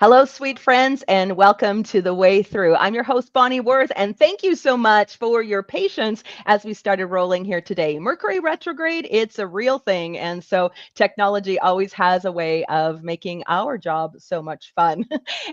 Hello, sweet friends, and welcome to The Way Through. I'm your host, Bonnie Worth, and thank you so much for your patience as we started rolling here today. Mercury retrograde, it's a real thing, and so technology always has a way of making our job so much fun.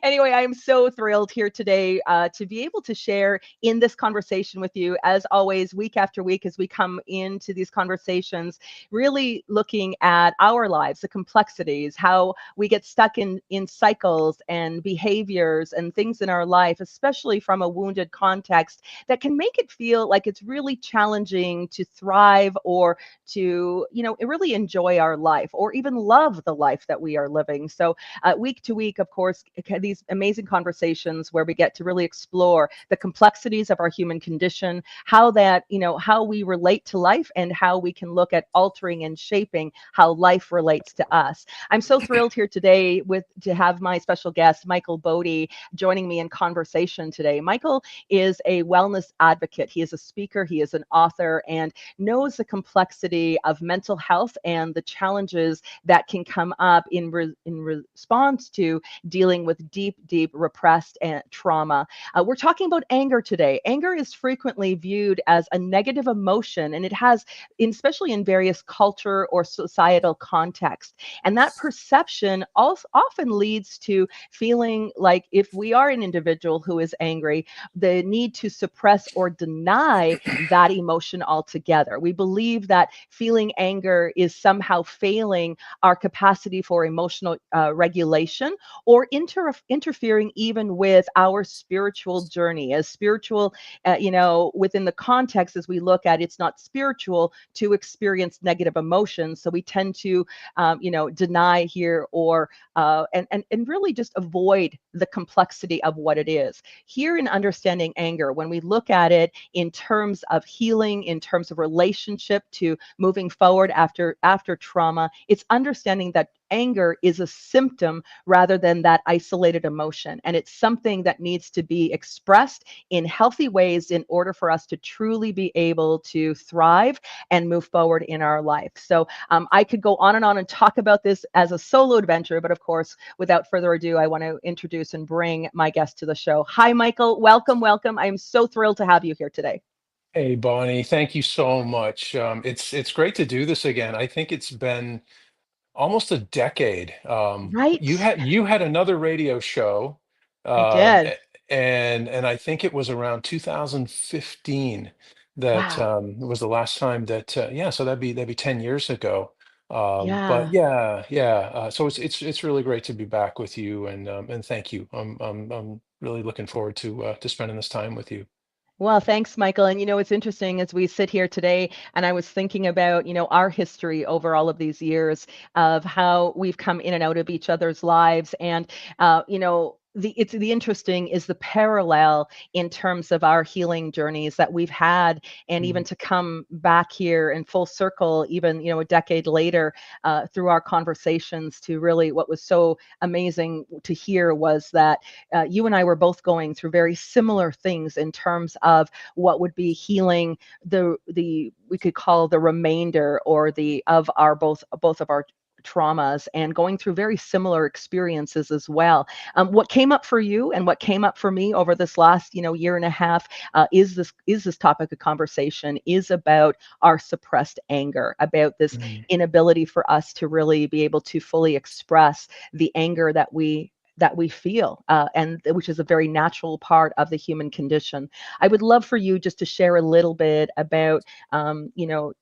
Anyway, I am so thrilled here today to be able to share in this conversation with you, as always, week after week, as we come into these conversations, really looking at our lives, the complexities, how we get stuck in cycles and behaviors and things in our life, especially from a wounded context, that can make it feel like it's really challenging to thrive or to really enjoy our life or even love the life that we are living. So week to week, of course, these amazing conversations where we get to really explore the complexities of our human condition, how that how we relate to life, and how we can look at altering and shaping how life relates to us. I'm so thrilled here today to have my special guest, Michael Bodhi, joining me in conversation today. Michael is a wellness advocate. He is a speaker, he is an author, and knows the complexity of mental health and the challenges that can come up in response to dealing with deep, deep repressed trauma. We're talking about anger today. Anger is frequently viewed as a negative emotion, and it has, especially in various culture or societal contexts. And that perception also often leads to feeling like if we are an individual who is angry, the need to suppress or deny that emotion altogether. We believe that feeling anger is somehow failing our capacity for emotional regulation or interfering even with our spiritual journey. As spiritual, within the context as we look at, it's not spiritual to experience negative emotions. So we tend to deny here or and really just avoid the complexity of what it is. Here in understanding anger, when we look at it in terms of healing, in terms of relationship to moving forward after trauma, it's understanding that anger is a symptom rather than that isolated emotion. And it's something that needs to be expressed in healthy ways in order for us to truly be able to thrive and move forward in our life. So I could go on and talk about this as a solo adventure, but of course, without further ado, I want to introduce and bring my guest to the show. Hi, Michael. Welcome, welcome. I am so thrilled to have you here today. Hey Bonnie, thank you so much. It's great to do this again. I think it's been almost a decade. Right? You had another radio show, I um, did. a- and I think it was around 2015 that Wow. was the last time that yeah. So that'd be 10 years ago. But Yeah. yeah. So it's really great to be back with you, and thank you. I'm really looking forward to spending this time with you. Well, thanks, Michael. And it's interesting as we sit here today, and I was thinking about, our history over all of these years of how we've come in and out of each other's lives. And, the interesting is the parallel in terms of our healing journeys that we've had, and even Mm. to come back here in full circle, even, a decade later, through our conversations to really what was so amazing to hear was that you and I were both going through very similar things in terms of what would be healing the we could call the remainder or the of our both of our traumas and going through very similar experiences as well. What came up for you and what came up for me over this last year and a half is this topic of conversation is about our suppressed anger, about this Mm. inability for us to really be able to fully express the anger that we feel, and which is a very natural part of the human condition. I would love for you just to share a little bit about,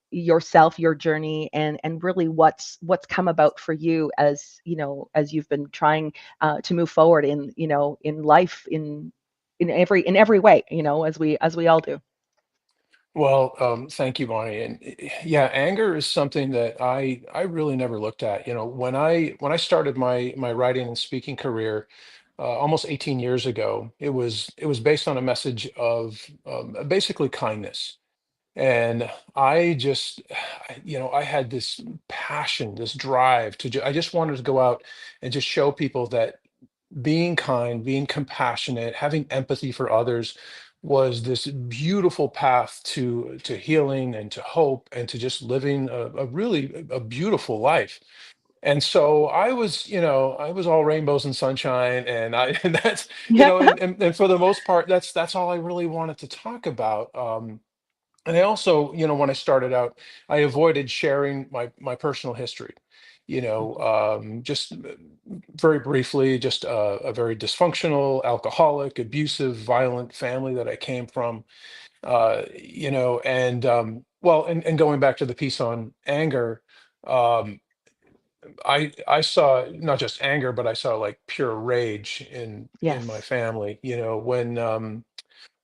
yourself, your journey, and really what's come about for you as as you've been trying to move forward in life in every way, as we all do. Well, thank you, Bonnie. And yeah, anger is something that I really never looked at. When I started my writing and speaking career almost 18 years ago, it was based on a message of basically kindness. And I just, I had this passion, this drive I just wanted to go out and just show people that being kind, being compassionate, having empathy for others was this beautiful path to healing and to hope and to just living a really a beautiful life. And so I was, I was all rainbows and sunshine, and I and that's, Yeah. and for the most part, that's all I really wanted to talk about. And I also, when I started out, I avoided sharing my personal history. Mhm. Just very briefly, just a very dysfunctional, alcoholic, abusive, violent family that I came from. And well, and going back to the piece on anger, um, I saw not just anger, but I saw like pure rage in my Yes. family.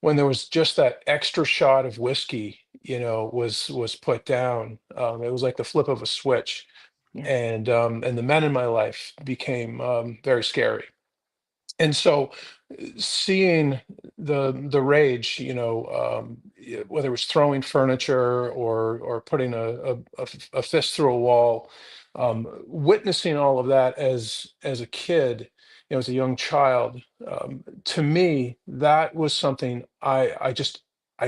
When there was just that extra shot of whiskey, was put down. It was like the flip of a switch, Yes. and the men in my life became very scary. And so, seeing the rage, whether it was throwing furniture or putting a fist through a wall, witnessing all of that as a kid, as a young child, to me, that was something I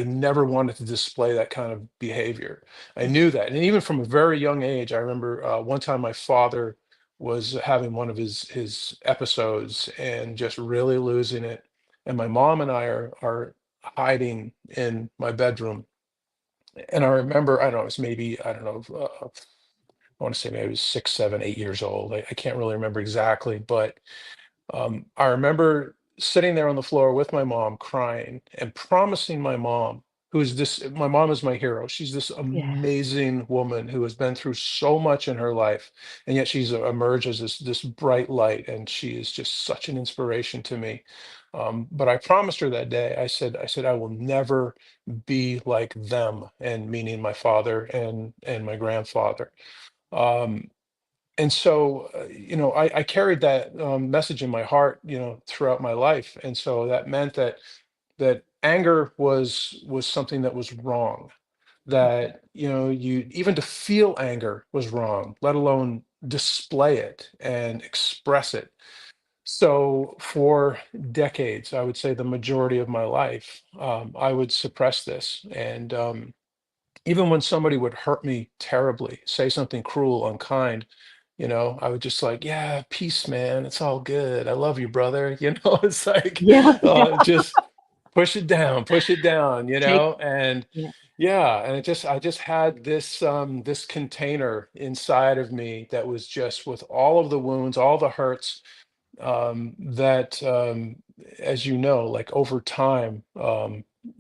never wanted to display that kind of behavior. I Mhm. knew that, and even from a very young age, I remember one time my father was having one of his episodes and just really losing it. And my mom and I are hiding in my bedroom. And I remember, I don't know, it was maybe, I don't know, I want to say maybe I was 6, 7, 8 years old. I can't really remember exactly, but I remember sitting there on the floor with my mom crying and promising my mom, my mom is my hero. She's this Yeah. amazing woman who has been through so much in her life. And yet she's emerged as this bright light. And she is just such an inspiration to me. But I promised her that day, I will never be like them, and meaning my father and my grandfather. Um, and so I carried that message in my heart, throughout my life. And so that meant that anger was something that was wrong, Mhm. that you even to feel anger was wrong, let alone display it and express it. So for decades, I would say the majority of my life, I would suppress this. And even when somebody would hurt me terribly, say something cruel, unkind, I would just like, yeah, peace, man. It's all good. I love you, brother. It's like, Yeah. Yeah. just push it down, Take. and Yeah. yeah, and I just had this container inside of me that was just with all of the wounds, all the hurts, that as you know, like over time,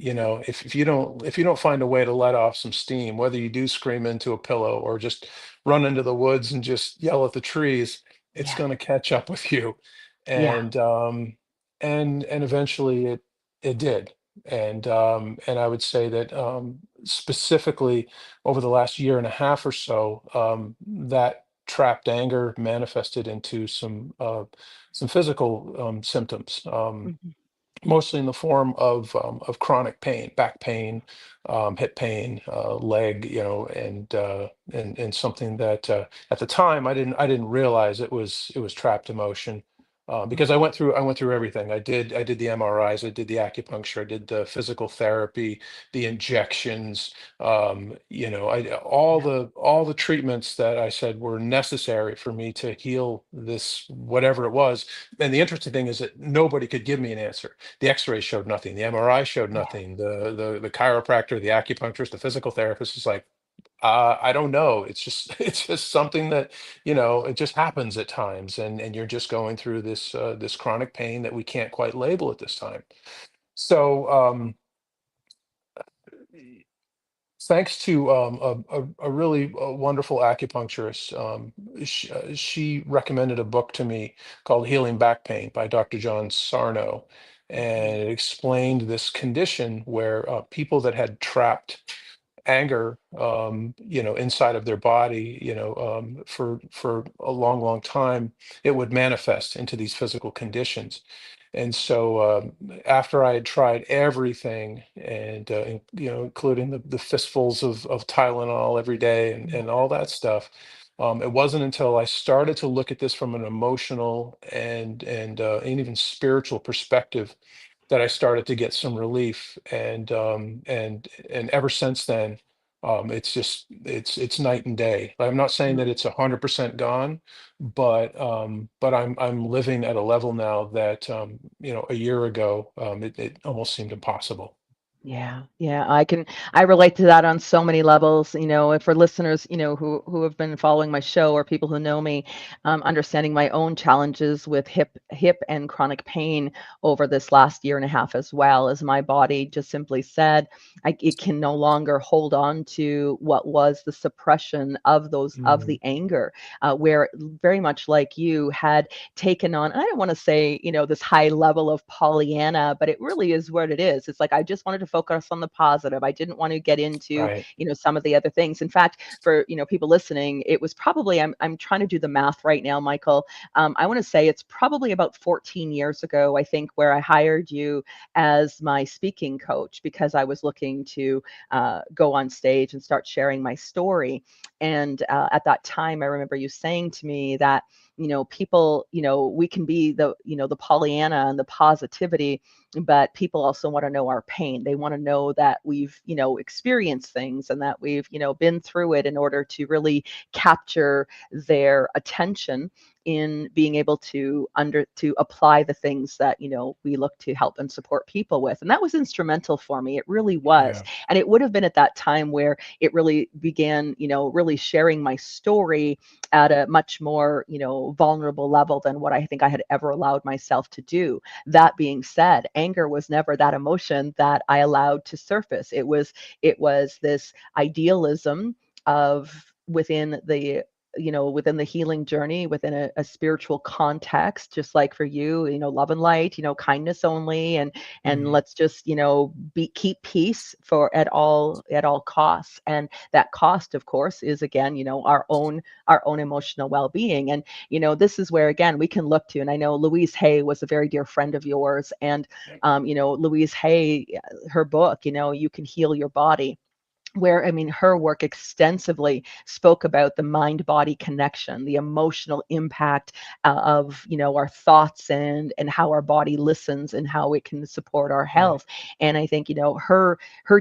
if you don't find a way to let off some steam, whether you do scream into a pillow or just run into the woods and just yell at the trees, it's Yeah. going to catch up with you. Yeah. And um and and eventually it did. And I would say that, specifically over the last year and a half or so, that trapped anger manifested into some physical symptoms, Mhm. mostly in the form of chronic pain, back pain, hip pain, leg, and something that, at the time I didn't realize it was trapped emotion. Because Mhm. I went through everything. I did the MRIs, I did the acupuncture, I did the physical therapy, the injections, Yeah. all the treatments that I said were necessary for me to heal this, whatever it was. And the interesting thing is that nobody could give me an answer. The X-rays showed nothing. The MRI showed Yeah. nothing. The chiropractor, the acupuncturist, the physical therapist is like, I don't know. It's just it's just something that, it just happens at times, and you're just going through this chronic pain that we can't quite label at this time. So, thanks to a really wonderful acupuncturist, she recommended a book to me called Healing Back Pain by Dr. John Sarno. Mhm. And it explained this condition where people that had trapped anger, inside of their body, for a long, long time, it would manifest into these physical conditions. And so, after I had tried everything, and including the fistfuls of Tylenol every day, Yeah. and all that stuff, it wasn't until I started to look at this from an emotional and even spiritual perspective that I started to get some relief. And ever since then, It's just it's night and day. I'm not saying that Mm. it's 100% gone, but I'm living at a level now that a year ago it almost seemed impossible. Yeah, yeah, I relate to that on so many levels, and for listeners, who have been following my show or people who know me, understanding my own challenges with hip and chronic pain over this last year and a half, as well as my body just simply said, it can no longer hold on to what was the suppression of Mm, the anger, where very much like you had taken on, and I don't want to say, this high level of Pollyanna, but it really is what it is. It's like I just wanted to focus on the positive. I didn't want to get into, right. some of the other things. In fact, for people listening, it was probably I'm trying to do the math right now, Michael. I want to say it's probably about 14 years ago, I think, where I hired you as my speaking coach because I was looking to go on stage and start sharing my story. And at that time, I remember you saying to me that people, we can be the Pollyanna and the positivity, but people also want to know our pain. They want to know that we've, experienced things and that we've, been through it in order to really capture their attention in being able to apply the things that we look to help and support people with. And that was instrumental for me. It really was. Yeah. And it would have been at that time where it really began, really sharing my story at a much more, vulnerable level than what I think I had ever allowed myself to do. That being said, anger was never that emotion that I allowed to surface. It was this idealism of within the healing journey, within a spiritual context, just like for you, love and light, kindness only, and Mhm. let's just keep peace for at all costs. And that cost, of course, is again, our own emotional well-being. And this is where again we can look to, and I know Louise Hay was a very dear friend of yours, and Louise Hay, her book, You Can Heal Your Body, where I mean her work extensively spoke about the mind body connection, the emotional impact of our thoughts and how our body listens and how it can support our Right. health. And I think her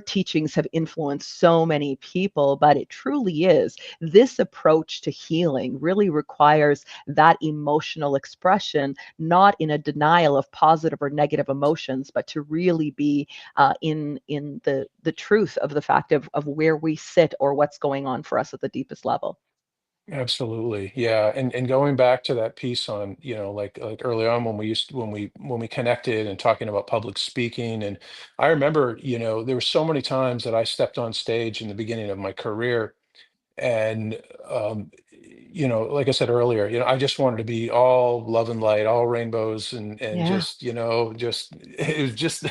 teachings have influenced so many people, but it truly is, this approach to healing really requires that emotional expression, not in a denial of positive or negative emotions, but to really be in the truth of the fact of where we sit or what's going on for us at the deepest level. Absolutely. Yeah. And going back to that piece on, like early on when we used when we connected and talking about public speaking. And I remember, there were so many times that I stepped on stage in the beginning of my career and like I said earlier, I just wanted to be all love and light, all rainbows and Yeah. just, just it was just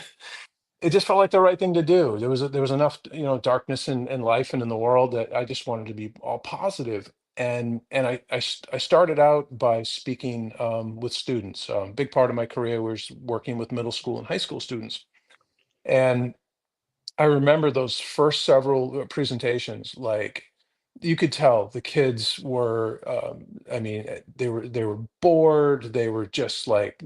it just felt like the right thing to do. There was enough, darkness in life and in the world that I just wanted to be all positive. And I started out by speaking with students. Big part of my career was working with middle school and high school students. And I remember those first several presentations, like you could tell the kids were, I mean, they were bored. They were just like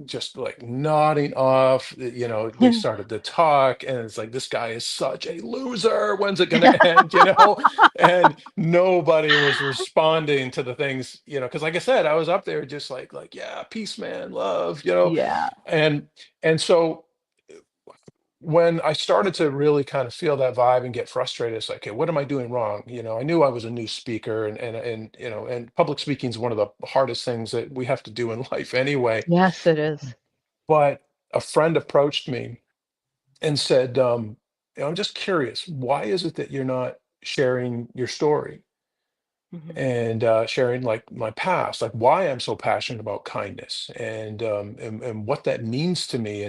nodding off. They started to talk, and it's like this guy is such a loser. When's it going to end? And nobody was responding to the things, because like I said, I was up there just like yeah, peace, man, love, Yeah. and and so when I started to really kind of feel that vibe and get frustrated, it's like, okay, what am I doing wrong? I knew I was a new speaker, and public speaking is one of the hardest things that we have to do in life anyway. Yes, it is. But a friend approached me and said, I'm just curious, why is it that you're not sharing your story Mhm. and sharing like my past, like why I'm so passionate about kindness and what that means to me?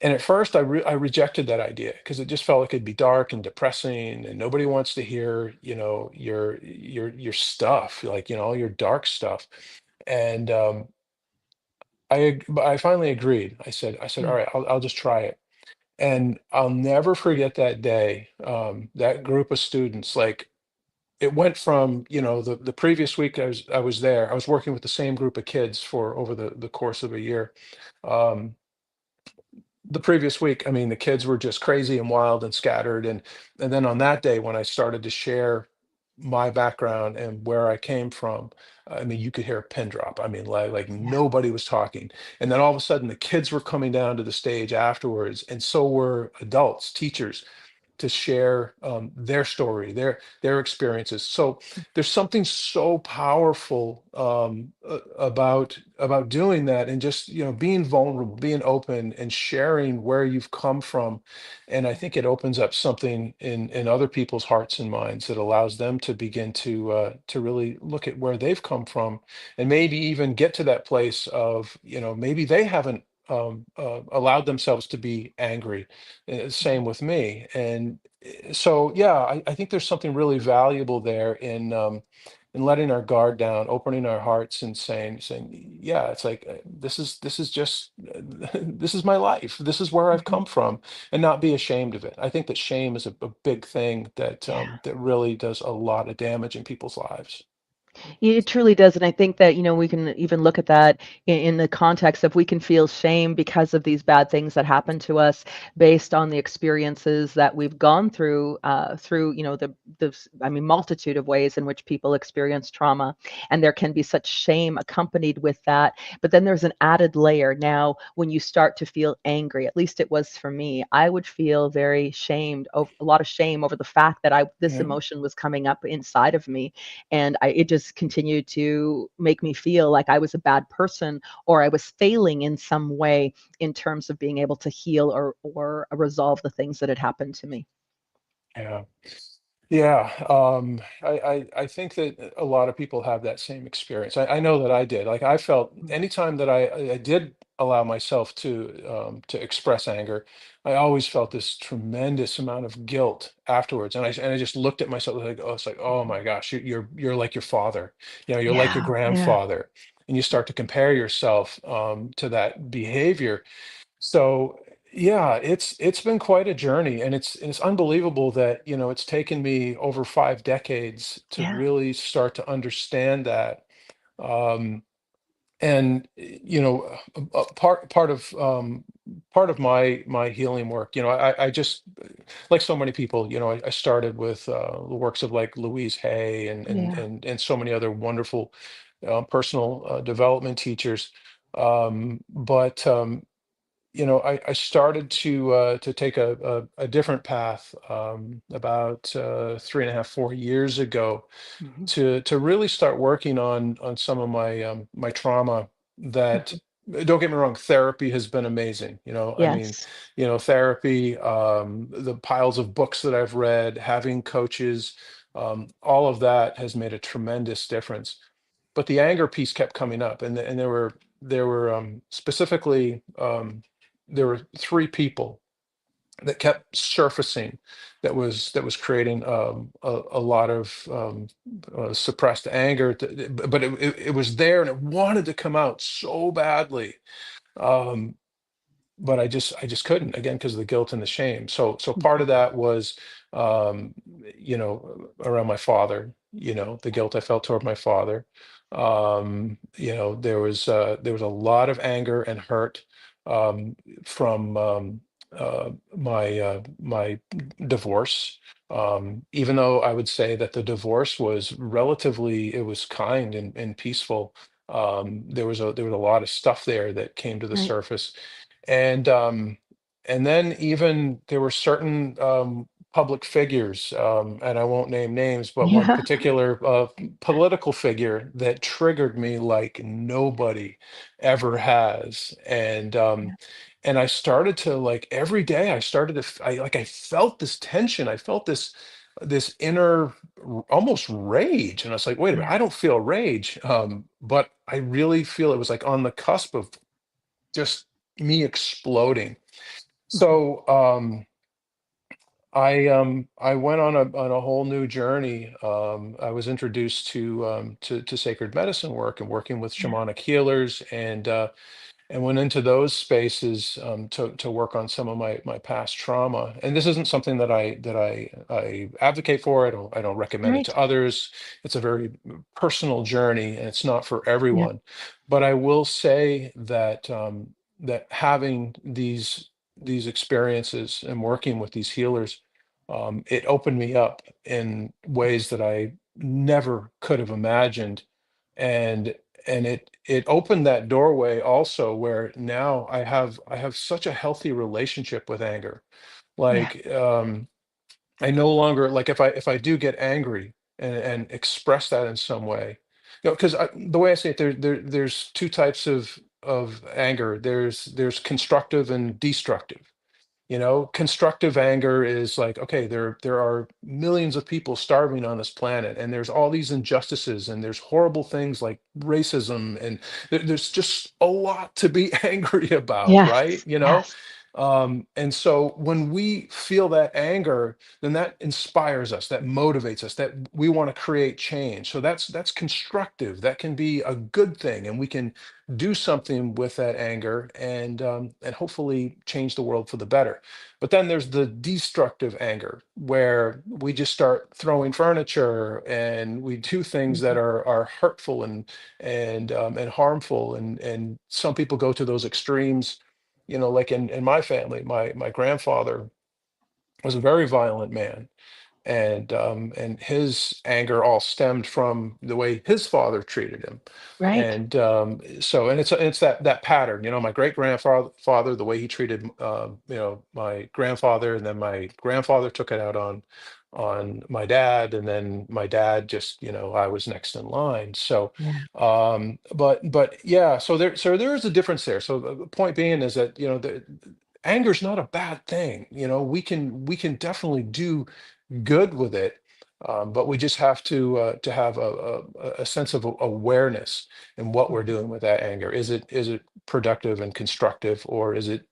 And at first, I rejected that idea because it just felt like it'd be dark and depressing, and nobody wants to hear, your stuff, like, all your dark stuff. And but I finally agreed. I said, all Mm. right, I'll just try it. And I'll never forget that day. That group of students, like, it went from, the previous week I was there. I was working with the same group of kids for over the course of a year. Um, the previous week, I mean, the kids were just crazy and wild and scattered. And then on that day, when I started to share my background and where I came from, I mean, you could hear a pin drop. I mean, like Yeah. nobody was talking. And then all of a sudden, the kids were coming down to the stage afterwards, and so were adults, teachers, to share their story, their experiences. So there's something so powerful about doing that, and just being vulnerable, being open, and sharing where you've come from. And I think it opens up something in other people's hearts and minds that allows them to begin to really look at where they've come from, and maybe even get to that place of maybe they haven't allowed themselves to be angry. Same with me. And so, yeah, I think there's something really valuable there in letting our guard down, opening our hearts, and saying, yeah, it's like this is just this is my life. This is where I've Mhm. come from, and not be ashamed of it. I think that shame is a big thing Yeah. that really does a lot of damage in people's lives. It truly does, and I think that, we can even look at that in the context of we can feel shame because of these bad things that happen to us based on the experiences that we've gone through, I mean, multitude of ways in which people experience trauma, and there can be such shame accompanied with that. But then there's an added layer. Now, when you start to feel angry, at least it was for me, I would feel very shamed, over a lot of shame over the fact that I this Yeah. emotion was coming up inside of me, and it just continued to make me feel like I was a bad person, or I was failing in some way in terms of being able to heal or resolve the things that had happened to me. Yeah. Yeah, I think that a lot of people have that same experience. I know that I did. Like, I felt anytime that I did allow myself to express anger, I always felt this tremendous amount of guilt afterwards. And I just looked at myself like, oh, it's like, oh my gosh, you're like your father, you're like your Yeah, yeah, grandfather, and you start to compare yourself to that behavior. So yeah, it's been quite a journey, and it's unbelievable that it's taken me over 5 decades to yeah, really start to understand that. Um, and part of my healing work, I just, like so many people, I started with the works of like Louise Hay yeah. and so many other wonderful personal development teachers. But I started to take a different path about 3.5, 4 years ago, Mhm, to really start working on some of my trauma. That, mhm. don't get me wrong, therapy has been amazing. I mean, Yes. therapy, the piles of books that I've read, having coaches, all of that has made a tremendous difference. But the anger piece kept coming up, and there were specifically there were three people that kept surfacing, that was creating a lot of suppressed anger, but it was there, and it wanted to come out so badly. Um, but I just couldn't, again, because of the guilt and the shame. So part Mhm. of that was um around my father, the guilt I felt toward my father. There was a lot of anger and hurt um from my divorce. Even though I would say that the divorce was relatively, it was kind and peaceful, there was a lot of stuff there that came to the Right. surface. And um and then even there were certain public figures, and I won't name names, but one Yeah. particular political figure that triggered me like nobody ever has. And I started to, like, every day I started to I felt this tension. I felt this inner almost rage, and I was like, wait a minute, Yeah. I don't feel rage, but I really feel it was like on the cusp of just me exploding. Mhm. So I went on a whole new journey. I was introduced to sacred medicine work and working with Yeah. shamanic healers, and went into those spaces to work on some of my past trauma. And this isn't something that I advocate for. I don't recommend it Right. to others. It's a very personal journey, and it's not for Yep. everyone. But I will say that that having these experiences and working with these healers, it opened me up in ways that I never could have imagined. And it opened that doorway also where now I have such a healthy relationship with anger. Yeah. Like, I no longer, like, if I do get angry and express that in some way, because the way I say it, there's two types of anger. There's constructive and destructive. Constructive anger is like, okay, there are millions of people starving on this planet, and there's all these injustices, and there's horrible things like racism, and there's just a lot to be angry about, right? Yes. Yes. And so when we feel that anger, then that inspires us, that motivates us, that we want to create change. So that's constructive. That can be a good thing, and we can do something with that anger, and hopefully change the world for the better. But then there's the destructive anger where we just start throwing furniture and we do things that Mhm. are hurtful and harmful, and some people go to those extremes. Like in my family, my grandfather was a very violent man, and his anger all stemmed from the way his father treated him. Right. And it's that pattern. My great grandfather, the way he treated my grandfather, and then my grandfather took it out on my dad, and then my dad, just, I was next in line. So Yeah. but yeah, so there is a difference there. So the point being is that, anger is not a bad thing. We can definitely do good with it, but we just have to have a sense of awareness in what we're Mhm. doing with that anger. Is it productive and constructive, or is it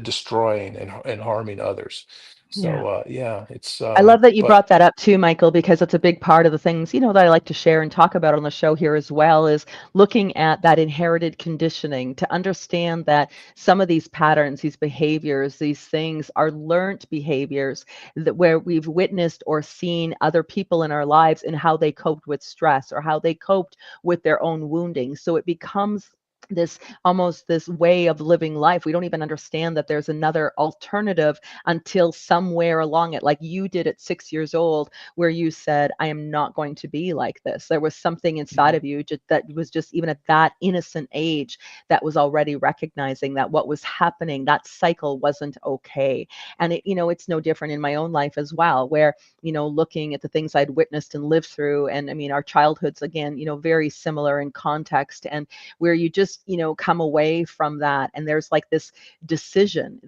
destroying and harming others? Yeah. So yeah, it's I love that you but brought that up too, Michael, because it's a big part of the things, that I like to share and talk about on the show here as well is looking at that inherited conditioning to understand that some of these patterns, these behaviors, these things are learned behaviors that where we've witnessed or seen other people in our lives and how they coped with stress or how they coped with their own wounding. So it becomes this almost this way of living life. We don't even understand that there's another alternative until somewhere along it, like you did at 6 years old, where you said, I am not going to be like this. There was something inside Mhm. of you that was just even at that innocent age that was already recognizing that what was happening, that cycle wasn't okay. And it's no different in my own life as well, where, looking at the things I'd witnessed and lived through. And I mean, our childhoods, again, very similar in context, and where you just, come away from that. And there's like this decision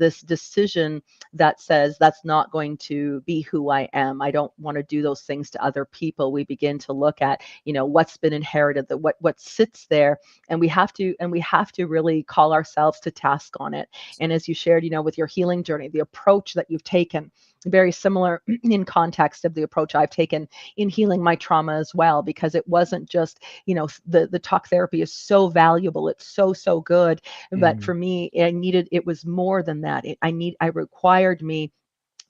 that says that's not going to be who I am. I don't want to do those things to other people. We begin to look at, what's been inherited, that what sits there, and we have to really call ourselves to task on it. And as you shared, with your healing journey, the approach that you've taken, very similar in context of the approach I've taken in healing my trauma as well, because it wasn't just, the talk therapy is so valuable. It's so good. But Mhm. for me, it was more than that. I required me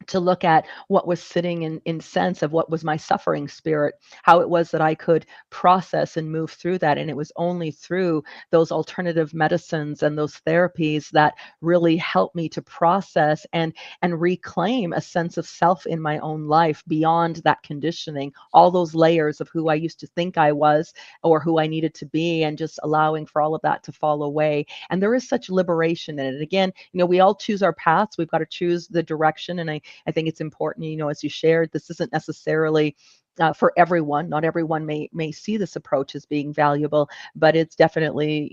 to look at what was sitting in sense of what was my suffering spirit, how it was that I could process and move through that. And it was only through those alternative medicines and those therapies that really helped me to process and reclaim a sense of self in my own life beyond that conditioning, all those layers of who I used to think I was or who I needed to be, and just allowing for all of that to fall away. And there is such liberation in it. Again, we all choose our paths. We've got to choose the direction. And I think it's important, as you shared, this isn't necessarily for everyone. Not everyone may see this approach as being valuable, but it's definitely,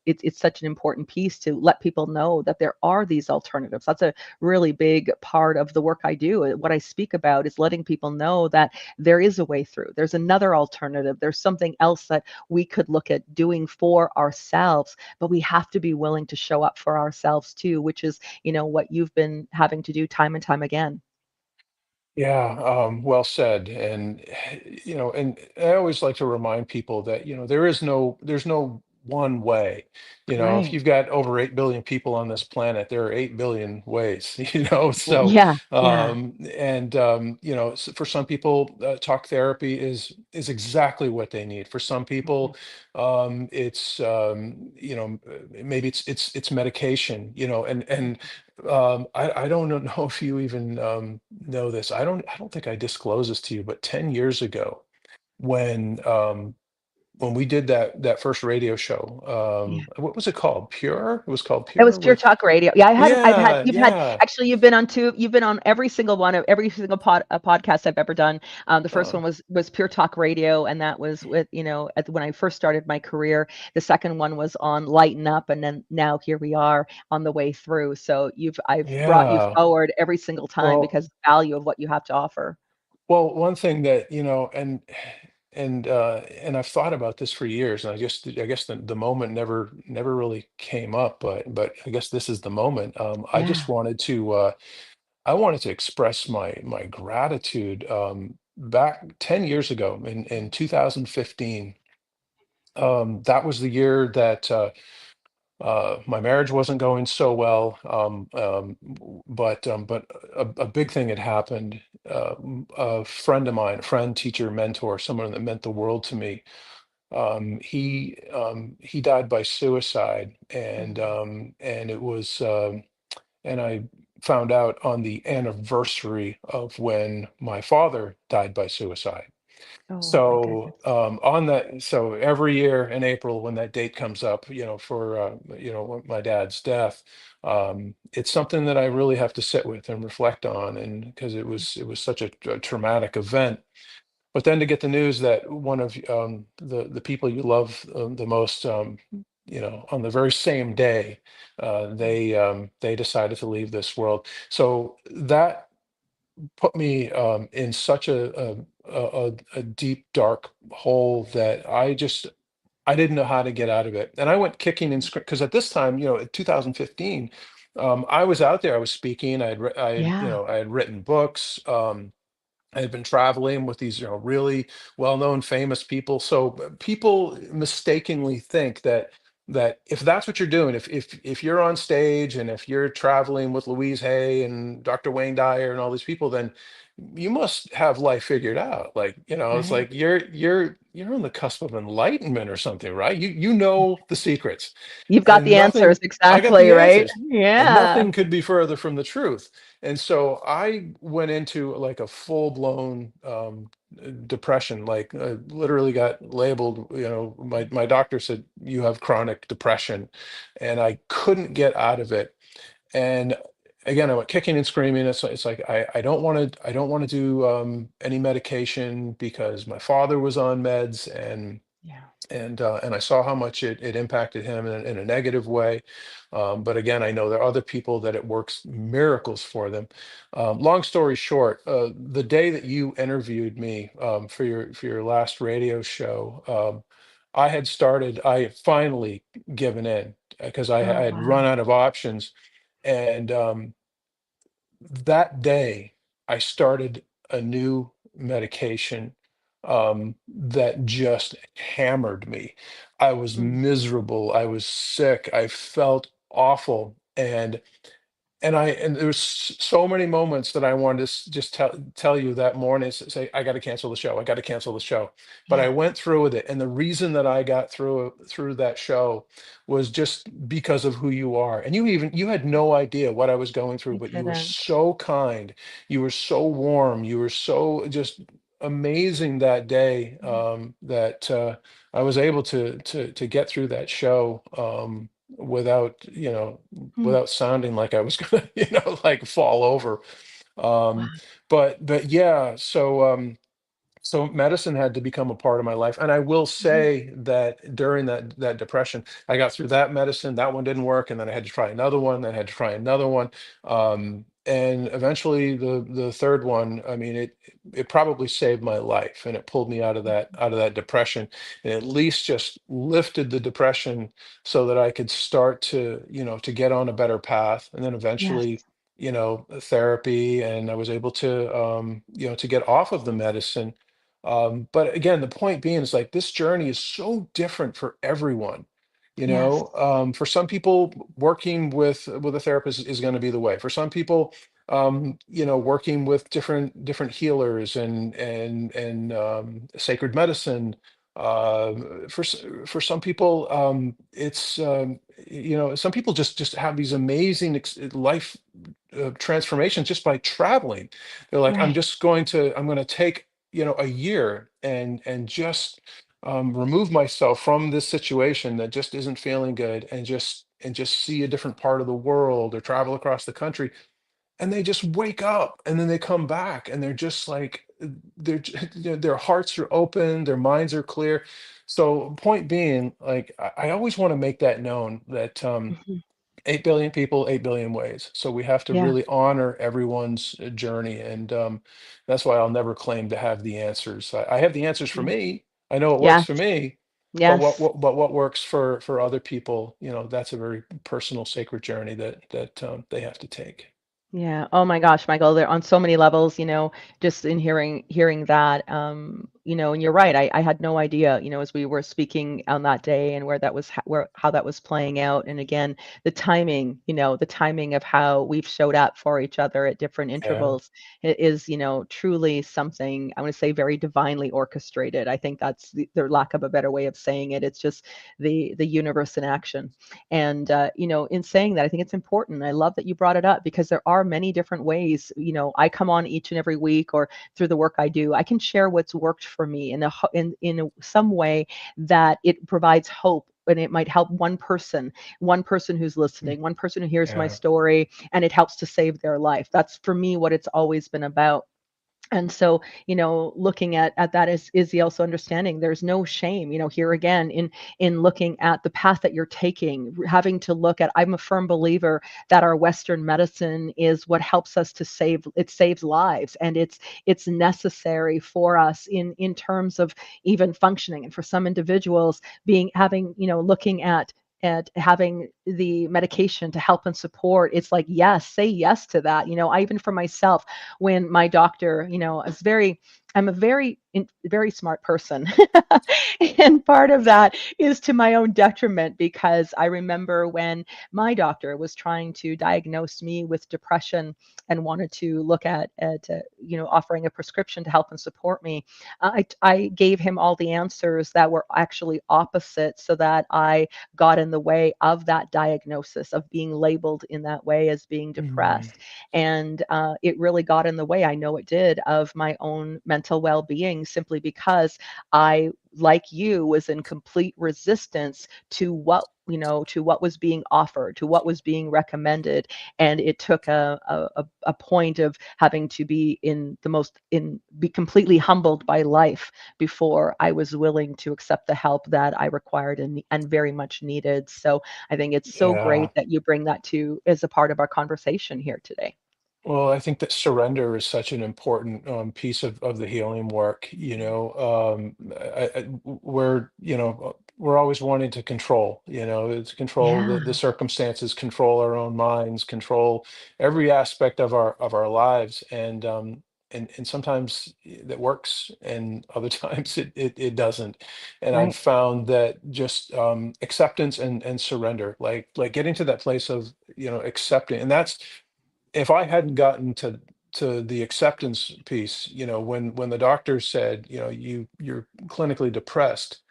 it's such an important piece to let people know that there are these alternatives. That's a really big part of the work I do. What I speak about is letting people know that there is a way through. There's another alternative. There's something else that we could look at doing for ourselves, but we have to be willing to show up for ourselves too, which is, what you've been having to do time and time again. Yeah, well said. And and I always like to remind people that, there's no one way. If Right. you've got over 8 billion people on this planet, there are 8 billion ways, so Yeah. Yeah. and for some people, talk therapy is exactly what they need. For some Mhm. people, it's maybe it's medication, and I don't know if you even know this. I don't think I disclosed this to you, but 10 years ago, when when we did that first radio show, Yeah. what was it called? Pure? It was called It was Pure Pure with, Talk Radio. Yeah, I've had yeah, you've had yeah. actually you've been on every single one of every single podcast I've ever done. The first Uh, one was Pure Talk Radio, and that was with, when I first started my career. The second one was on Lighten Up, and then now here we are on the way through. So I've brought you yeah. forward every single time Well, because of the value of what you have to offer. one thing that, and I've thought about this for years, and I guess the moment never really came up, but I guess this is the moment. Yeah. I wanted to express my gratitude. Back 10 years ago, in 2015, that was the year that my marriage wasn't going so well. But a big thing had happened. A friend of mine, a friend, teacher, mentor, someone that meant the world to me, he died by suicide, Mm. and it was and I found out on the anniversary of when my father died by suicide. Oh my So, goodness. so every year in April, when that date comes up, for my dad's death, it's something that I really have to sit with and reflect on, and because it was such a traumatic event. But then to get the news that one of the people you love the most, on the very same day, they decided to leave this world. So that put me in such a deep dark hole that I didn't know how to get out of it, and I went kicking and screaming, because at this time, in 2015, I was out there, I was speaking, Yeah. I had written books. I had been traveling with these, really well-known, famous people. So people mistakenly think that if that's what you're doing, if you're on stage and if you're traveling with Louise Hay and Dr. Wayne Dyer and all these people, then you must have life figured out. Like, it's Right. like you're on the cusp of enlightenment or something, right? You know the secrets, You've got and the answers nothing. I got exactly, the right? answers, and Yeah. nothing could be further from the truth. And so I went into like a full-blown depression. Like, literally got labeled, my doctor said, you have chronic depression, and I couldn't get out of it. And again, I went kicking and screaming. It's like, I don't want to do any medication, because my father was on meds, Yeah. and I saw how much it impacted him in a negative way. But again, I know there are other people that it works miracles for them. Long story short, the day that you interviewed me, for your last radio show, I had finally given in, because I Oh, had run wow. out of options. And that day, I started a new medication that just hammered me. I was Mm. miserable. I was sick. I felt awful. And there was so many moments that I wanted to just tell you that morning, say, I got to cancel the show. I got to cancel the show. But I Yeah. went through with it, and the reason that I got through that show was just because of who you are. And you had no idea what I was going through, I but you were didn't. so kind. You were so warm. You were so just amazing that day, Mm. that I was able to get through that show, without Mm. without sounding like I was gonna, like, fall over. Wow. Um, but yeah, so medicine had to become a part of my life. And I will Mhm. say that during that depression, I got through that medicine. That one didn't work, and then I had to try another one. Then I had to try another one, and eventually the third one. I mean, it probably saved my life, and it pulled me out of that depression, and at least just lifted the depression so that I could start to get on a better path, and then Yes. eventually, therapy, and I was able to get off of the medicine. But again, the point being is, like, this journey is so different for everyone. Yes. For some people, working with a therapist is going to be the way. For some people, working with different healers and sacred medicine. Uh, for some people, it's some people just have these amazing life transformations just by traveling. They're like, Right. I'm going to take, a year and just remove myself from this situation that just isn't feeling good, and just see a different part of the world or travel across the country, and they just wake up and then they come back and they're just like their hearts are open, their minds are clear. So point being, like, I always want to make that known that, Mhm. 8 billion people, 8 billion ways. So we have to Yeah. really honor everyone's journey. And that's why I'll never claim to have the answers. I have the answers for Yeah. me. I know it works Yes. for me, but Yes. what works for other people, that's a very personal, sacred journey that they have to take. Yeah. Oh my gosh, Michael, they're on so many levels, just in hearing that, and you're right. I had no idea, as we were speaking on that day and where that was where how that was playing out. And again, the timing of how we've showed up for each other at different Yeah. intervals is, truly something I want to say very divinely orchestrated. I think that's the lack of a better way of saying it. It's just the universe in action. And, in saying that, I think it's important. I love that you brought it up because there are many different ways. I come on each and every week or through the work I do. I can share what's worked for me some way that it provides hope. And it might help one person who's Mm. listening, one person who hears my Yeah. story, and it helps to save their life. That's for me what it's always been about. And so, looking at that is the also understanding there's no shame, here again in looking at the path that you're taking, having to look at. I'm a firm believer that our Western medicine is what helps us to saves lives, and it's necessary for us in terms of even functioning. And for some individuals, being having, looking at having the medication to help and support, it's like, yes, say yes to that. I even for myself, when my doctor, is I'm a very smart person. And part of that is to my own detriment because I remember when my doctor was trying to diagnose me with depression and wanted to look at offering a prescription to help and support me. I gave him all the answers that were actually opposite so that I got in the way of that diagnosis of being labeled in that way as being Mhm. depressed. And it really got in the way, I know it did, of my own mental well-being simply because I, like you, was in complete resistance to what was being offered, to what was being recommended. And it took a point of having to be completely humbled by life before I was willing to accept the help that I required and very much needed. So I think it's so Yeah. great that you bring that to as a part of our conversation here today. Well, I think that surrender is such an important piece of the healing work. We're always wanting to control, to control the Yeah, circumstances, control our own minds, control every aspect of our lives, and sometimes that works, and other times it doesn't. And I've right. found that just acceptance and surrender, like getting to that place of accepting, and that's if I hadn't gotten to the acceptance piece, when the doctor said, you're clinically depressed,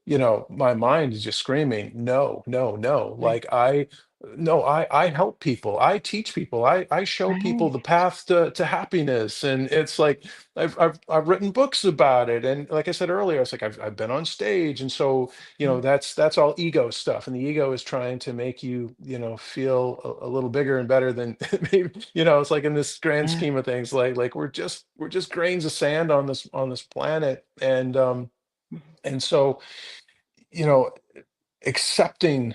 my mind is just screaming, no, no, no. Right. Like no, I help people. I teach people. I show people Right. the path to happiness. And it's like, I've written books about it. And like I said earlier, it's like I've been on stage. And so, Mm, that's all ego stuff. And the ego is trying to make you, feel a little bigger and better than maybe, it's like in this grand yeah. scheme of things, like we're just grains of sand on this planet. Mhm. And so, you know, accepting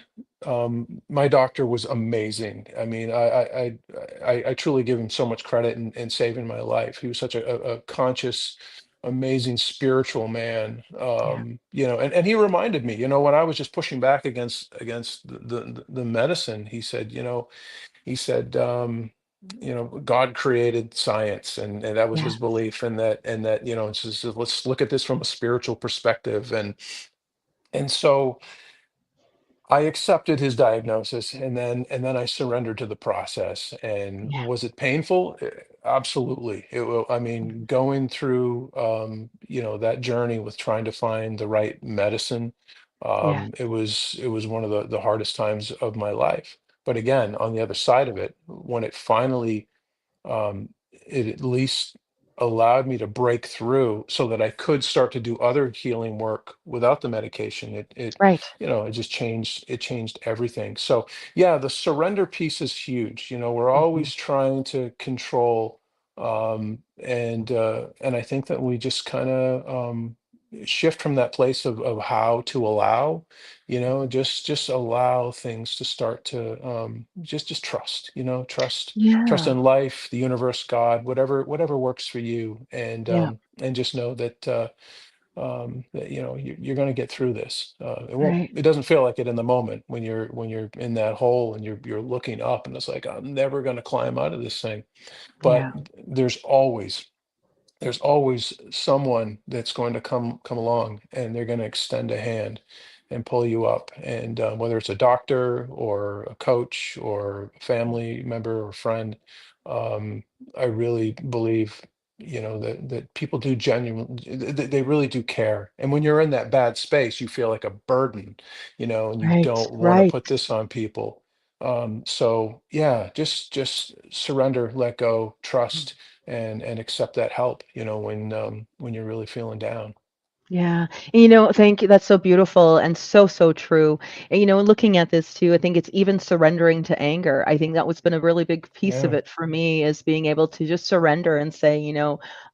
my doctor was amazing. I mean, I truly give him so much credit in saving my life. He was such a conscious, amazing spiritual man. Yeah. And he reminded me, when I was just pushing back against the medicine, he said, God created science, and that was Yeah. his belief, and that it's just, let's look at this from a spiritual perspective. And so I accepted his diagnosis, and then I surrendered to the process. And Yeah. was it painful? Absolutely. It will. I mean, Mhm. going through that journey with trying to find the right medicine, Yeah. it was one of the hardest times of my life. But again, on the other side of it, when it finally it at least allowed me to break through so that I could start to do other healing work without the medication. Right. It just it changed everything. So yeah, the surrender piece is huge. We're Mhm. always trying to control, and I think that we just kind of shift from that place of how to allow, just allow things to start to just trust, trust Yeah. in life, the universe, God, whatever works for you, Yeah. and just know that you're going to get through this. Right. It doesn't feel like it in the moment when you're in that hole and you're looking up and it's like I'm never going to climb out of this thing. But Yeah. there's always there's always someone that's going to come along and they're going to extend a hand and pull you up, and whether it's a doctor or a coach or a family member or friend. um, I really believe that people do genuinely, they really do care, and when you're in that bad space you feel like a burden, and you Right. don't want to Right. put this on people. So yeah, just surrender, let go, trust, and accept that help, when you're really feeling down. Yeah. And, thank you. That's so beautiful and so, so true. And, looking at this too, I think it's even surrendering to anger. I think that was been a really big piece of Yeah, it for me is being able to just surrender and say,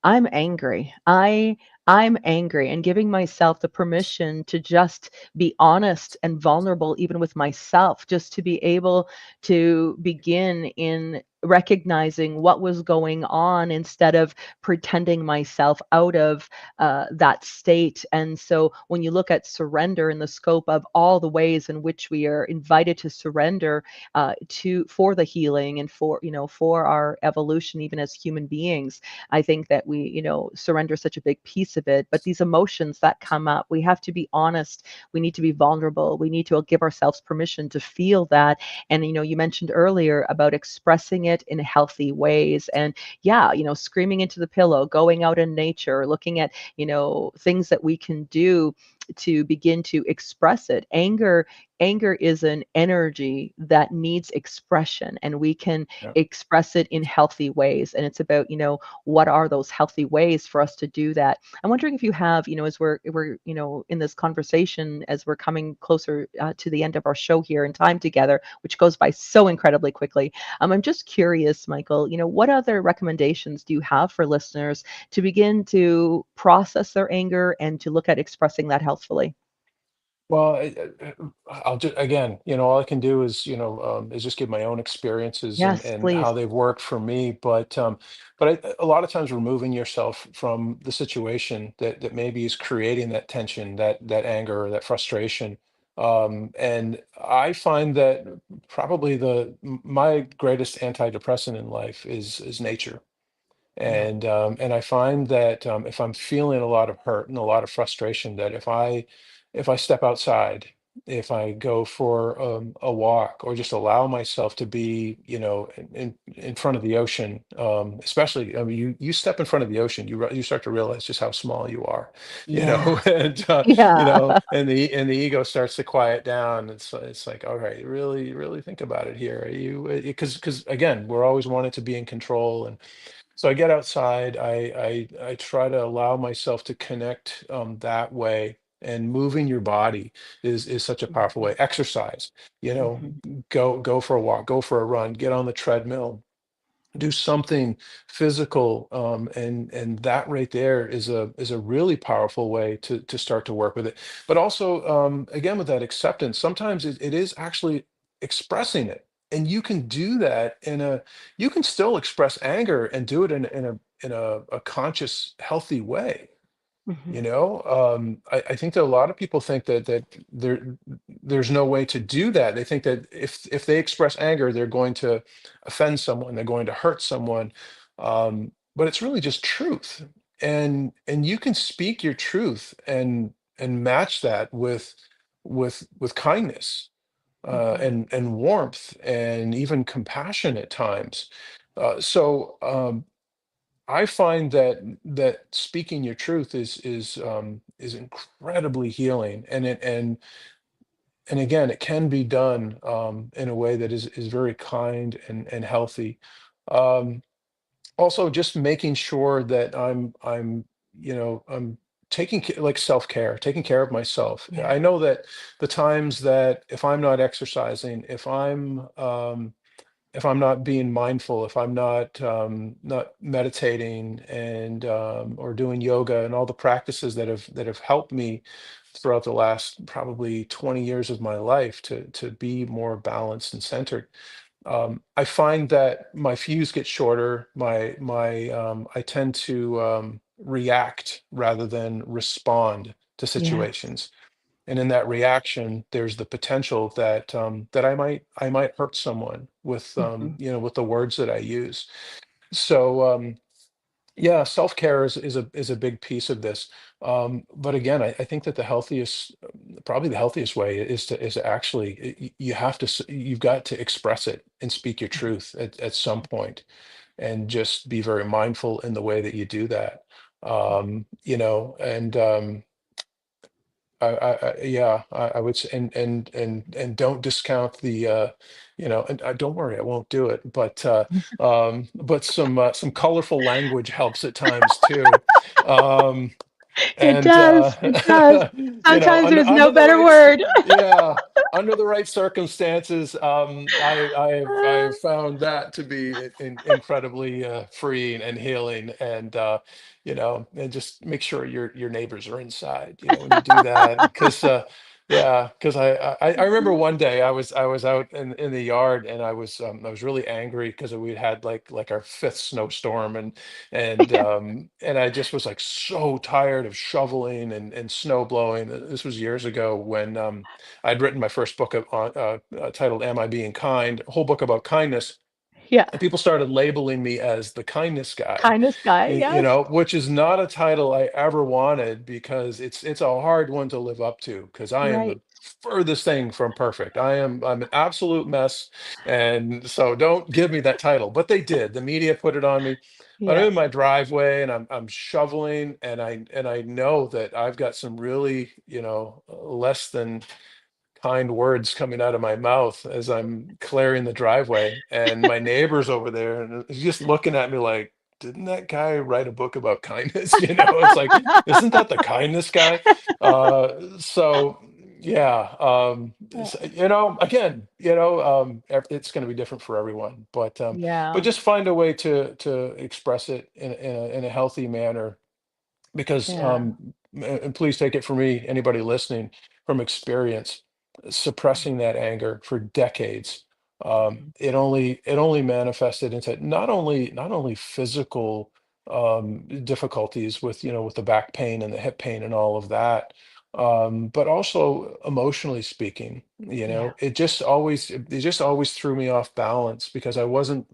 I'm angry. I'm angry and giving myself the permission to just be honest and vulnerable, even with myself, just to be able to begin in recognizing what was going on instead of pretending myself out of that state. And so when you look at surrender in the scope of all the ways in which we are invited to surrender to for the healing and for our evolution, even as human beings, I think that we surrender such a big piece of it. But these emotions that come up, we have to be honest. We need to be vulnerable. We need to give ourselves permission to feel that. And you mentioned earlier about expressing it in healthy ways. And yeah, screaming into the pillow, going out in nature, looking at things that we can do to begin to express it. Anger is an energy that needs expression, and we can yeah. express it in healthy ways. And it's about what are those healthy ways for us to do that. I'm wondering if you have, as we're in this conversation, as we're coming closer to the end of our show here in time together, which goes by so incredibly quickly. I'm just curious, Michael, what other recommendations do you have for listeners to begin to process their anger and to look at expressing that healthfully? Well, I'll just, again, all I can do is just give my own experiences and Yes, how please. they've worked for me. But a lot of times removing yourself from the situation that maybe is creating that tension, that anger, or that frustration. And I find that probably my greatest antidepressant in life is nature. Yeah. And I find that if I'm feeling a lot of hurt and a lot of frustration, that if I step outside, if I go for a walk, or just allow myself to be, in front of the ocean, especially, I mean, you step in front of the ocean, you start to realize just how small you are, Yeah. and Yeah. and the ego starts to quiet down. It's like, all right, really think about it here. Are you, because again, we're always wanting to be in control. And so I get outside. I try to allow myself to connect that way. And moving your body is such a powerful way. Mhm. Exercise, Mhm. go for a walk, go for a run, get on the treadmill, do something physical, and that right there is a really powerful way to start to work with it. But also, again, with that acceptance, sometimes it is actually expressing it, and you can do that you can still express anger and do it in a conscious, healthy way. Mhm. I think that a lot of people think that there's no way to do that. They think that if they express anger, they're going to offend someone, they're going to hurt someone. But it's really just truth. And you can speak your truth and match that with kindness. Mhm. and warmth and even compassion at times. So I find that speaking your truth is incredibly healing, and again, it can be done in a way that is very kind and healthy. Um, Also, just making sure that I'm taking like self-care, taking care of myself. Yeah. I know that the times that if I'm not exercising, if I'm not being mindful, if I'm not meditating and or doing yoga and all the practices that have helped me throughout the last probably 20 years of my life to be more balanced and centered. I find that my fuse gets shorter. I tend to react rather than respond to Yes. situations, and in that reaction there's the potential that I might hurt someone with Mhm. with the words that I use. So yeah, self-care is a big piece of this. But again, I think that probably the healthiest way is to actually you have to you've got to express it and speak your Mhm. truth at some point, and just be very mindful in the way that you do that. And yeah, I would say, and don't discount and don't worry, I won't do it, but some colorful language helps at times too. Um, It and does. It does. Sometimes under there's no under the better right word. yeah, under the right circumstances, I have found that to be incredibly freeing and healing, and just make sure your neighbors are inside, when you do that, because yeah, because I remember one day I was out in the yard, and I was really angry because we had like our fifth snowstorm, and I just was like so tired of shoveling and snow blowing. This was years ago when I'd written my first book titled "Am I Being Kind?" A whole book about kindness, Yeah. and people started labeling me as the kindness guy, Kindness guy. Yes. which is not a title I ever wanted, because it's a hard one to live up to, because I am the Right. furthest thing from perfect. I'm an absolute mess, and so don't give me that title. But they did. The media put it on me. But I'm Yeah. in my driveway and I'm shoveling, and I know that I've got some really, less than kind words coming out of my mouth as I'm clearing the driveway. And my neighbor's over there and he's just looking at me like, didn't that guy write a book about kindness? It's like, isn't that the kindness guy? So yeah, again, it's going to be different for everyone, but Yeah. just find a way to express it in a healthy manner, because Yeah. and please take it from me, anybody listening, from experience, suppressing that anger for decades, Mhm. it only manifested into not only physical difficulties with the back pain and the hip pain and all of that, but also emotionally speaking. Yeah. It just always threw me off balance, because I wasn't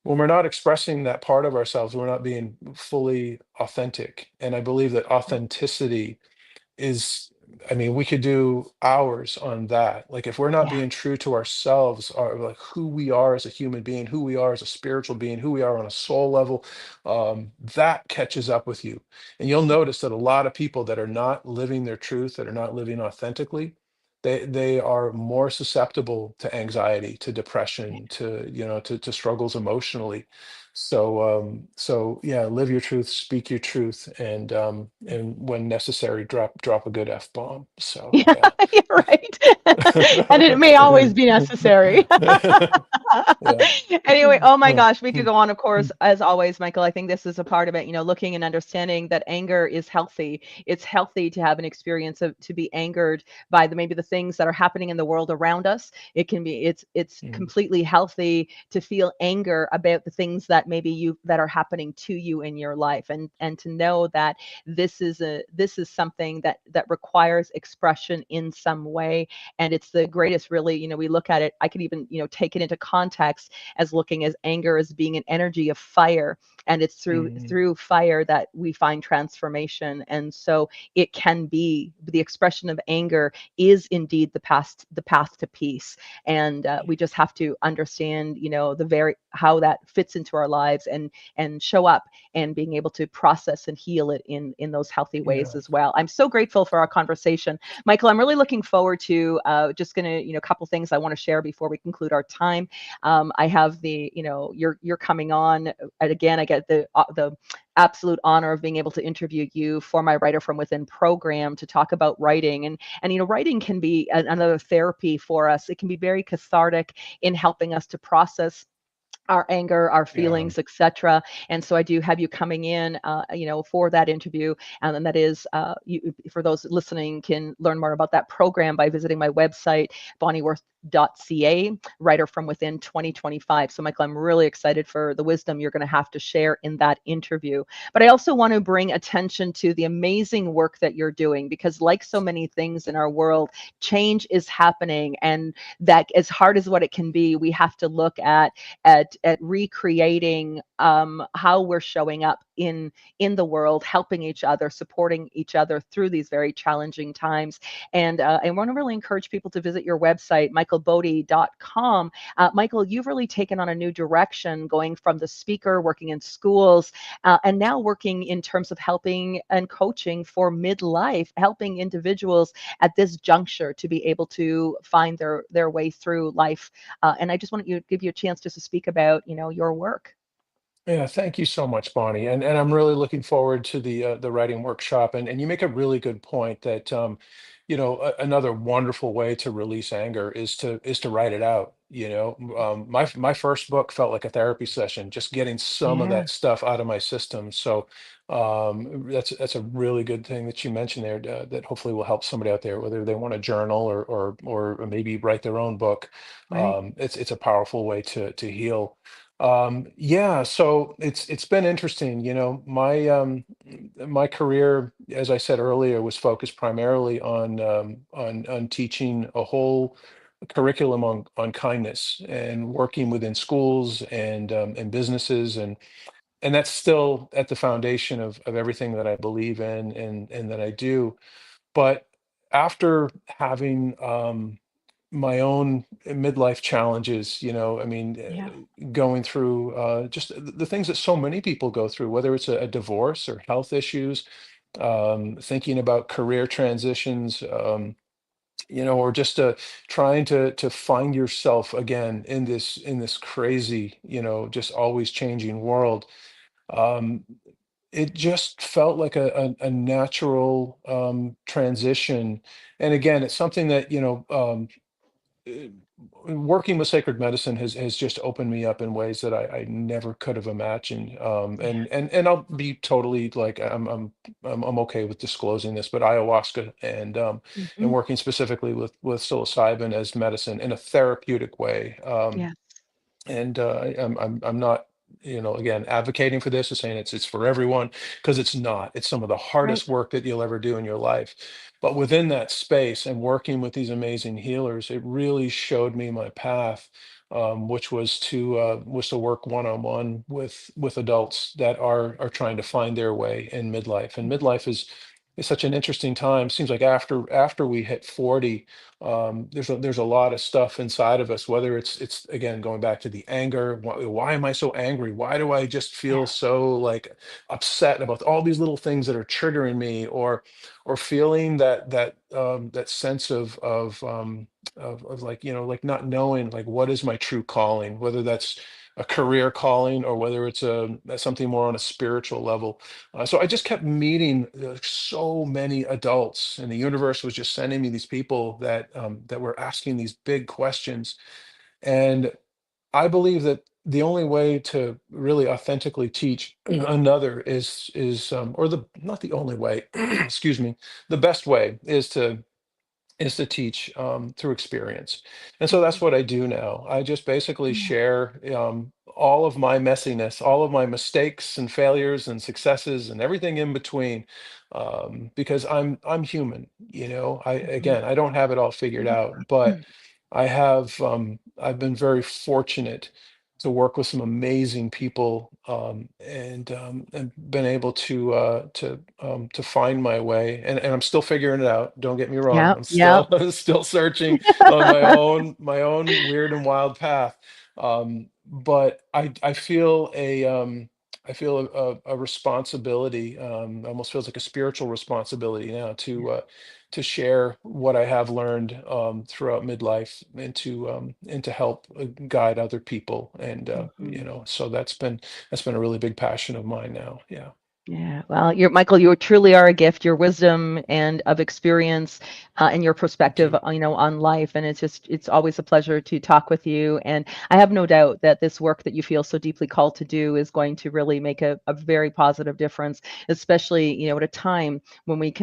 when we're not expressing that part of ourselves, we're not being fully authentic. And I believe that authenticity is, I mean, we could do hours on that. Like, if we're not Yeah. being true to ourselves, or like who we are as a human being, who we are as a spiritual being, who we are on a soul level, that catches up with you. And you'll notice that a lot of people that are not living their truth, that are not living authentically, they are more susceptible to anxiety, to depression, to struggles emotionally. So yeah, live your truth, speak your truth, and when necessary, drop a good F-bomb. So Yeah, yeah. you're right. And it may always be necessary. Yeah. Anyway, oh my Yeah. gosh, we could go on, of course, as always, Michael. I think this is a part of it, looking and understanding that anger is healthy. It's healthy to have an experience of to be angered by maybe the things that are happening in the world around us. It's Mm, completely healthy to feel anger about the things that that maybe you that are happening to you in your life, and to know that this is something that requires expression in some way. And it's the greatest, really, we look at it, I could even, take it into context as looking as anger as being an energy of fire, and it's Mm, through fire that we find transformation. And so it can be the expression of anger is indeed the path to peace. And we just have to understand, the very how that fits into our lives, and show up and being able to process and heal it in those healthy ways yeah. as well. I'm so grateful for our conversation, Michael. I'm really looking forward to just going to, a couple things I want to share before we conclude our time. I have the, you're coming on, and again, I get the absolute honor of being able to interview you for my Writer from Within program to talk about writing. And writing can be another therapy for us. It can be very cathartic in helping us to process our anger, our Yeah. feelings, etc. And so I do have you coming in, for that interview. And then that is, for those listening, can learn more about that program by visiting my website, bonnieworth.ca, Writer from Within 2025. So, Michael, I'm really excited for the wisdom you're going to have to share in that interview. But I also want to bring attention to the amazing work that you're doing, because, like so many things in our world, change is happening. And that, as hard as what it can be, we have to look at recreating how we're showing up in the world, helping each other, supporting each other through these very challenging times. And I want to really encourage people to visit your website, michaelbodhi.com. Michael, you've really taken on a new direction, going from the speaker, working in schools, and now working in terms of helping and coaching for midlife, helping individuals at this juncture to be able to find their way through life. And I just want to give you a chance just to speak about, your work. Yeah, thank you so much, Bonnie. And I'm really looking forward to the writing workshop. And you make a really good point that another wonderful way to release anger is to write it out. My first book felt like a therapy session, just getting some of Yeah, that stuff out of my system. So that's a really good thing that you mentioned there, that hopefully will help somebody out there, whether they want to journal or maybe write their own book. right. It's a powerful way to heal. Yeah, so it's been interesting. My career, as I said earlier, was focused primarily on teaching a whole curriculum on kindness and working within schools and businesses, and that's still at the foundation of everything that I believe in and that I do. But after having my own midlife challenges, I mean, Yeah, going through just the things that so many people go through, whether it's a divorce or health issues, thinking about career transitions, or just trying to find yourself again in this crazy, just always changing world. Um, it just felt like a natural transition. And again, it's something that, uh, working with sacred medicine has just opened me up in ways that I never could have imagined. yeah. And I'll be totally like I'm okay with disclosing this, but ayahuasca and Hmm. working specifically with psilocybin as medicine in a therapeutic way. Yeah, And I'm not, again, advocating for this and saying it's for everyone, because it's not. It's some of the right. hardest work that you'll ever do in your life. But within that space and working with these amazing healers, it really showed me my path, which was to work one-on-one with adults that are trying to find their way in midlife. And midlife is such an interesting time. Seems like after we hit 40, there's a lot of stuff inside of us, whether it's again going back to the anger. Why am I so angry? Why do I just feel Yeah, so like upset about all these little things that are triggering me, or feeling that sense of like, like not knowing, like, what is my true calling, whether that's a career calling or whether it's something more on a spiritual level. So I just kept meeting so many adults, and the universe was just sending me these people that were asking these big questions. And I believe that the only way to really authentically teach another or the not the only way, excuse me, the best way is to teach through experience. And so that's mhm, what I do now. I just basically yeah, share all of my messiness, all of my mistakes and failures and successes and everything in between, because I'm human. Mhm. I don't have it all figured out, but I've been very fortunate to work with some amazing people, and been able to find my way, and I'm still figuring it out. Don't get me wrong. Yeah, I'm yeah. still still searching on my own weird and wild path. But I feel a responsibility. Almost feels like a spiritual responsibility now to share what I have learned throughout midlife, and to help guide other people. And Mhm. so that's been a really big passion of mine now. Yeah. Yeah, well, you're Michael, you truly are a gift. Your wisdom and of experience, and your Thank perspective, you. on life, and it's always a pleasure to talk with you. And I have no doubt that this work that you feel so deeply called to do is going to really make a very positive difference, especially, at a time when we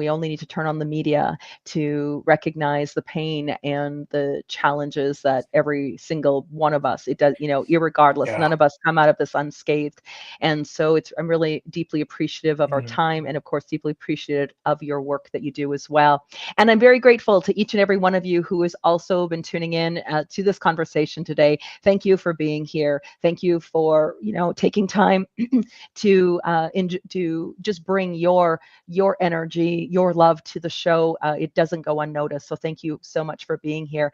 only need to turn on the media to recognize the pain and the challenges that every single one of us, it does, irregardless, Yeah. none of us come out of this unscathed. And so I'm really deeply appreciative of our Mm. time, and of course, deeply appreciative of your work that you do as well. And I'm very grateful to each and every one of you who has also been tuning in to this conversation today. Thank you for being here. Thank you for, taking time to just bring your energy, your love to the show. It doesn't go unnoticed. So thank you so much for being here.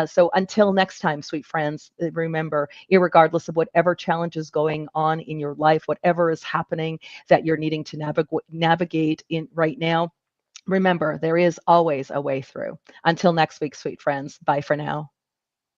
So until next time, sweet friends, remember, irregardless of whatever challenge is going on in your life, whatever is happening that you're needing to navigate in right now, remember, there is always a way through. Until next week, sweet friends, bye for now.